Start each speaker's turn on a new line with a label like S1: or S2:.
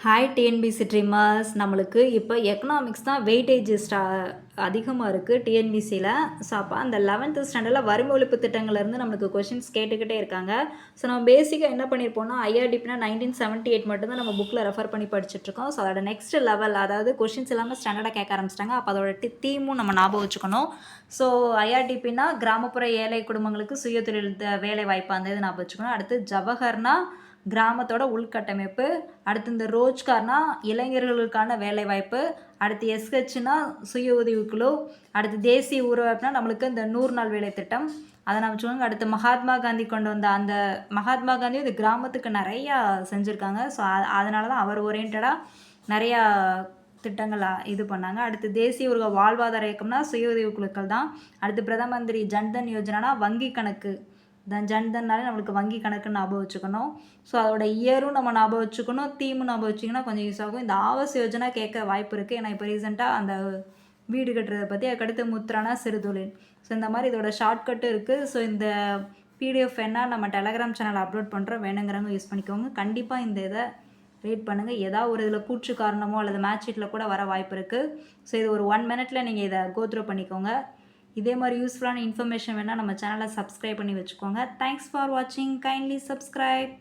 S1: Hi TNPSC dreamers. நம்மளுக்கு இப்போ economics தான் வெயிட்டேஜ் அதிகமாக இருக்குது டிஎன்பிசியில். ஸோ அப்போ அந்த 11th ஸ்டாண்டர்டில் வறுமை ஒழிப்பு திட்டங்கள்லேருந்து நம்மளுக்கு கொஷின்ஸ் கேட்டுக்கிட்டே இருக்காங்க. ஸோ நம்ம பேசிக்காக என்ன பண்ணியிருப்போம்னா ஐஆர்டிபினா 1978 மட்டும்தான் நம்ம புக்கில் ரெஃபர் பண்ணி படிச்சுட்ருக்கோம். ஸோ அதோட நெக்ஸ்ட் லெவல், அதாவது கொஷின்ஸ் எல்லாமே ஸ்டாண்டர்டாக கேட்க ஆரம்பிச்சிட்டாங்க. அப்போ அதோட தீமும் நம்ம ஞாபகம் வச்சுக்கணும். ஸோ ஐஆர்டிபினா கிராமப்புற ஏழை குடும்பங்களுக்கு சுயதொழில் வேலை வாய்ப்பு அந்த இது ஞாபகம் வச்சுக்கணும். அடுத்து ஜவஹர்னா கிராமத்தோட உள்கட்டமைப்பு. அடுத்து இந்த ரோஜ்கார்னா இளைஞர்களுக்கான வேலைவாய்ப்பு. அடுத்து எஸ்ஹெச்னா சுய உதவிக்குழு. அடுத்து தேசிய ஊரமைப்புனா நம்மளுக்கு இந்த 100 நாள் வேலை திட்டம் அதை நம்ம சொல்லுவாங்க. அடுத்து மகாத்மா காந்தி கொண்டு வந்த அந்த மகாத்மா காந்தி இந்த கிராமத்துக்கு நிறையா செஞ்சுருக்காங்க. ஸோ அதனால தான் அவர் ஓரியன்டாக நிறையா திட்டங்கள் இது பண்ணாங்க. அடுத்து தேசிய ஊரக வாழ்வாதார இயக்கம்னா சுய உதவி குழுக்கள் தான். அடுத்து பிரதம மந்திரி ஜன்தன் யோஜனானா வங்கி கணக்கு. ஜன்தன்னாலே நம்மளுக்கு வங்கி கணக்குன்னு ஞாபகம் வச்சுக்கணும். ஸோ அதோட இயரும் நம்ம ஞாபகம் வச்சுக்கணும், தீமும் ஞாபகம் வச்சிங்கன்னா கொஞ்சம் யூஸ் ஆகும். இந்த ஆவாஸ் யோஜனா கேட்க வாய்ப்பு இருக்குது. ஏன்னா இப்போ ரீசெண்டாக அந்த வீடு கட்டுறதை பற்றி, அதுக்கடுத்து முத்ரானா சிறுதொழில். ஸோ இந்த மாதிரி இதோட ஷார்ட்கட்டு இருக்குது. ஸோ இந்த பிடிஎஃப் என்ன நம்ம டெலகிராம் சேனல் அப்லோட் பண்ணுறோம், வேணுங்கிறவங்க யூஸ் பண்ணிக்கோங்க. கண்டிப்பாக இந்த இதை ரீட் பண்ணுங்கள். ஏதாவது ஒரு இதில் கூற்று காரணமோ அல்லது மேட்ச் ஷீட்டில் கூட வர வாய்ப்பு இருக்குது. ஸோ இது ஒரு 1 மினிட்ல நீங்கள் இதை கோத்ரூ பண்ணிக்கோங்க. இதே மாதிரி யூஸ்ஃபுல்லான இன்ஃபர்மேஷன் வேணால் நம்ம சேனலை சப்ஸ்கிரைப் பண்ணி வச்சுக்கோங்க. தேங்க்ஸ் ஃபார் வாட்சிங். Kindly subscribe.